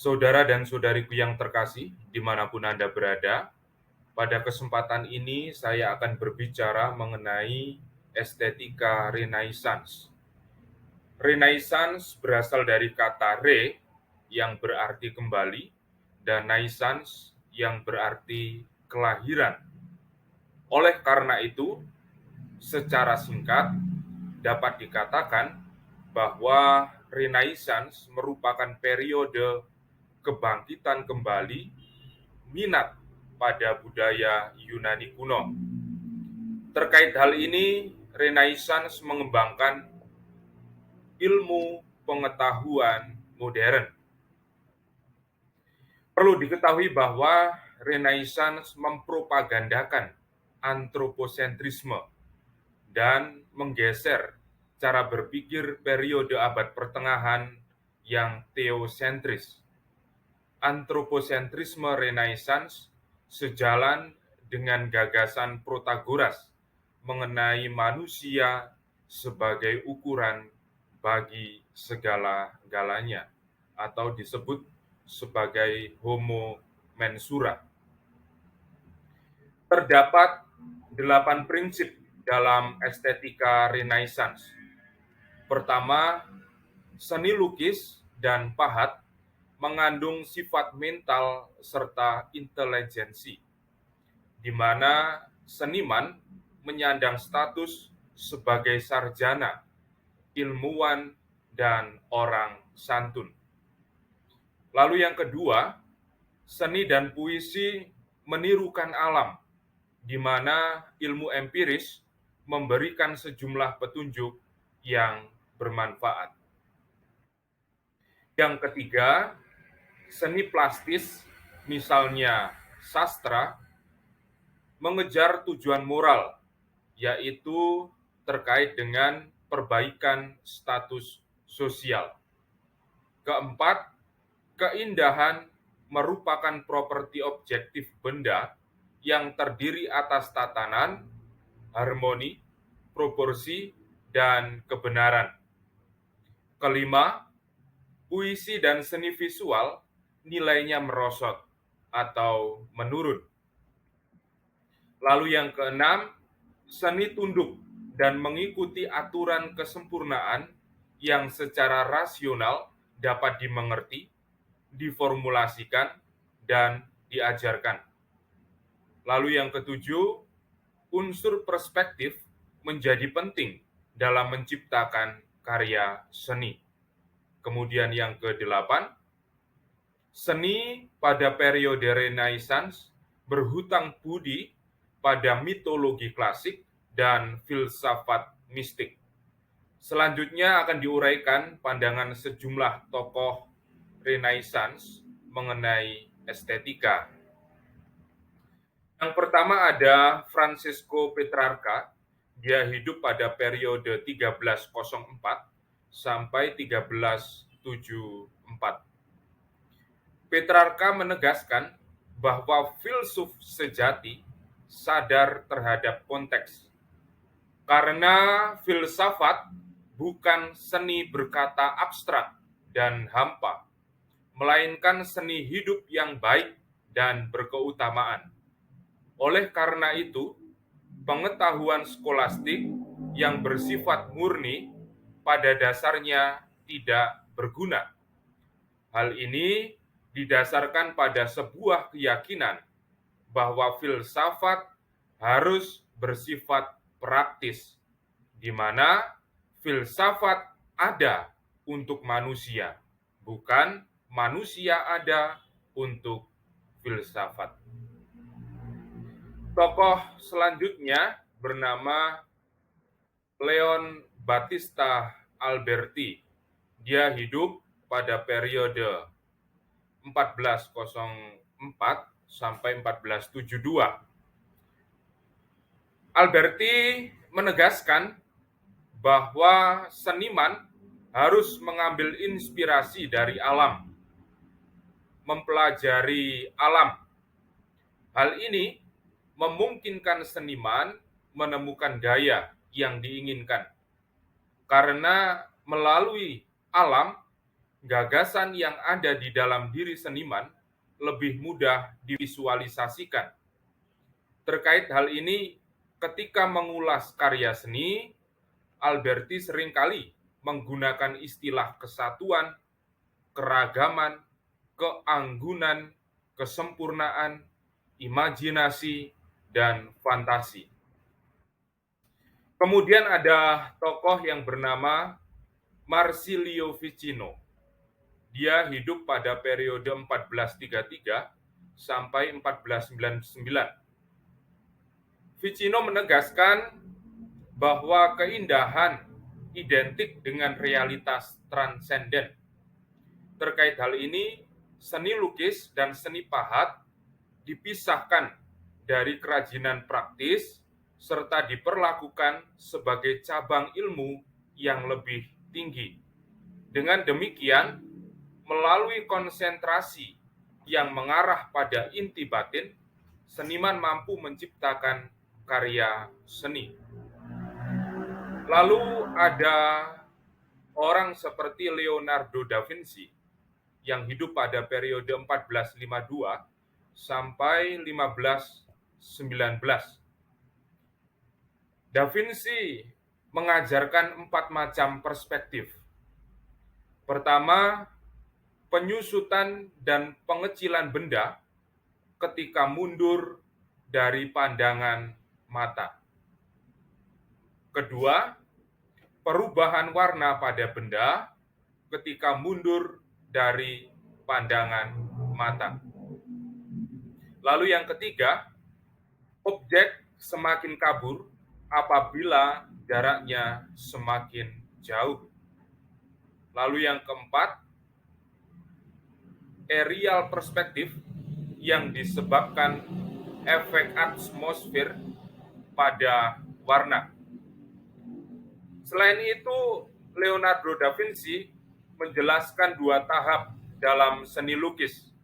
Saudara dan saudariku yang terkasih, dimanapun Anda berada, pada kesempatan ini saya akan berbicara mengenai estetika Renaissance. Renaissance berasal dari kata re, yang berarti kembali, dan naissance, yang berarti kelahiran. Oleh karena itu, secara singkat, dapat dikatakan bahwa Renaissance merupakan periode kebangkitan kembali minat pada budaya Yunani kuno. Terkait hal ini, Renaissance mengembangkan ilmu pengetahuan modern. Perlu diketahui bahwa Renaissance mempropagandakan antroposentrisme dan menggeser cara berpikir periode abad pertengahan yang teosentris. Antroposentrisme Renaissance sejalan dengan gagasan Protagoras mengenai manusia sebagai ukuran bagi segala-galanya, atau disebut sebagai homo mensura. Terdapat 8 prinsip dalam estetika Renaissance. Pertama, seni lukis dan pahat mengandung sifat mental serta intelijensi, di mana seniman menyandang status sebagai sarjana, ilmuwan, dan orang santun. Lalu yang kedua, seni dan puisi menirukan alam, di mana ilmu empiris memberikan sejumlah petunjuk yang bermanfaat. Yang ketiga, seni plastis, misalnya sastra, mengejar tujuan moral, yaitu terkait dengan perbaikan status sosial. Keempat, keindahan merupakan properti objektif benda yang terdiri atas tatanan, harmoni, proporsi, dan kebenaran. Kelima, puisi dan seni visual nilainya merosot atau menurun. Lalu yang keenam, seni tunduk dan mengikuti aturan kesempurnaan yang secara rasional dapat dimengerti, diformulasikan, dan diajarkan. Lalu yang ketujuh, unsur perspektif menjadi penting dalam menciptakan karya seni. Kemudian yang kedelapan, seni pada periode Renaissance berhutang budi pada mitologi klasik dan filsafat mistik. Selanjutnya akan diuraikan pandangan sejumlah tokoh Renaissance mengenai estetika. Yang pertama ada Francesco Petrarca. Dia hidup pada periode 1304 sampai 1374. Petrarca menegaskan bahwa filsuf sejati sadar terhadap konteks. Karena filsafat bukan seni berkata abstrak dan hampa, melainkan seni hidup yang baik dan berkeutamaan. Oleh karena itu, pengetahuan skolastik yang bersifat murni pada dasarnya tidak berguna. Hal ini didasarkan pada sebuah keyakinan bahwa filsafat harus bersifat praktis, di mana filsafat ada untuk manusia, bukan manusia ada untuk filsafat. Tokoh selanjutnya bernama Leon Battista Alberti. Dia hidup pada periode 1404 sampai 1472. Alberti menegaskan bahwa seniman harus mengambil inspirasi dari alam, mempelajari alam. Hal ini memungkinkan seniman menemukan gaya yang diinginkan. Karena melalui alam, gagasan yang ada di dalam diri seniman lebih mudah divisualisasikan. Terkait hal ini, ketika mengulas karya seni, Alberti seringkali menggunakan istilah kesatuan, keragaman, keanggunan, kesempurnaan, imajinasi, dan fantasi. Kemudian ada tokoh yang bernama Marsilio Ficino. Dia hidup pada periode 1433 sampai 1499. Ficino menegaskan bahwa keindahan identik dengan realitas transenden. Terkait hal ini, seni lukis dan seni pahat dipisahkan dari kerajinan praktis serta diperlakukan sebagai cabang ilmu yang lebih tinggi. Dengan demikian, melalui konsentrasi yang mengarah pada inti batin, seniman mampu menciptakan karya seni. Lalu ada orang seperti Leonardo da Vinci yang hidup pada periode 1452 sampai 1519. Da Vinci mengajarkan 4 macam perspektif. Pertama, penyusutan dan pengecilan benda ketika mundur dari pandangan mata. Kedua, perubahan warna pada benda ketika mundur dari pandangan mata. Lalu yang ketiga, objek semakin kabur apabila jaraknya semakin jauh. Lalu yang keempat, aerial perspektif yang disebabkan efek atmosfer pada warna. Selain itu, Leonardo da Vinci menjelaskan 2 tahap dalam seni lukis.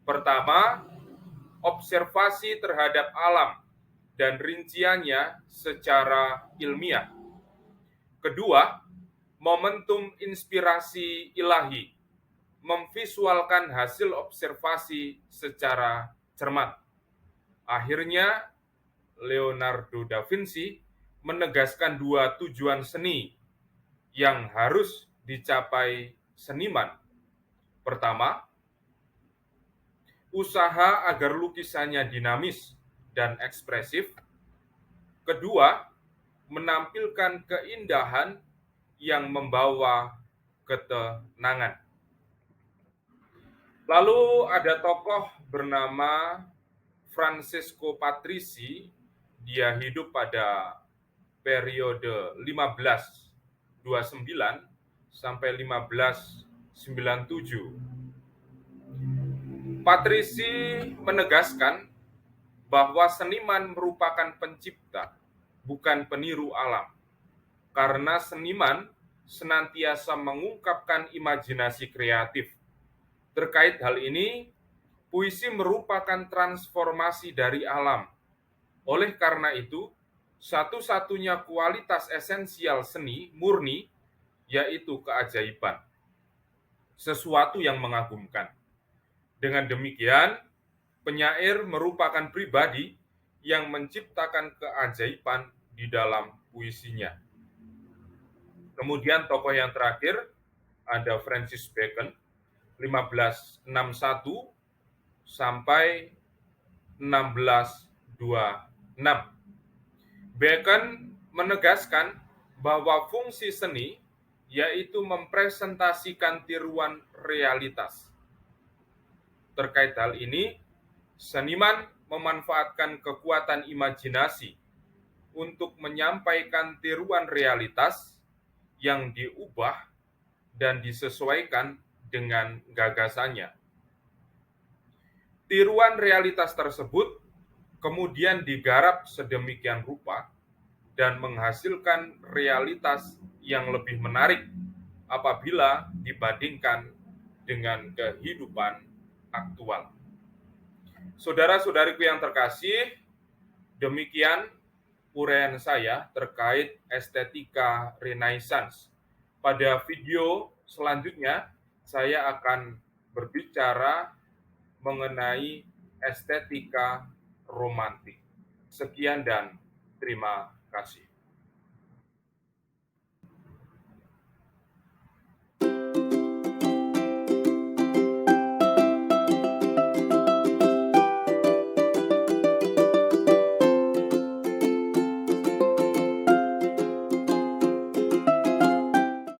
Pertama, observasi terhadap alam dan rinciannya secara ilmiah. Kedua, momentum inspirasi ilahi, memvisualkan hasil observasi secara cermat. Akhirnya, Leonardo da Vinci menegaskan 2 tujuan seni yang harus dicapai seniman. Pertama, usaha agar lukisannya dinamis dan ekspresif. Kedua, menampilkan keindahan yang membawa ketenangan. Lalu ada tokoh bernama Francesco Patrizi. Dia hidup pada periode 1529 sampai 1597. Patrizi menegaskan bahwa seniman merupakan pencipta, bukan peniru alam. Karena seniman senantiasa mengungkapkan imajinasi kreatif. Terkait hal ini, puisi merupakan transformasi dari alam. Oleh karena itu, satu-satunya kualitas esensial seni murni yaitu keajaiban, sesuatu yang mengagumkan. Dengan demikian, penyair merupakan pribadi yang menciptakan keajaiban di dalam puisinya. Kemudian tokoh yang terakhir ada Francis Bacon, 1561 sampai 1626. Bacon menegaskan bahwa fungsi seni yaitu mempresentasikan tiruan realitas. Terkait hal ini, seniman memanfaatkan kekuatan imajinasi untuk menyampaikan tiruan realitas yang diubah dan disesuaikan dengan gagasannya. Tiruan realitas tersebut kemudian digarap sedemikian rupa dan menghasilkan realitas yang lebih menarik apabila dibandingkan dengan kehidupan aktual. Saudara-saudariku yang terkasih, demikian uraian saya terkait estetika Renaissance. Pada video selanjutnya, saya akan berbicara mengenai estetika romantik. Sekian dan terima kasih.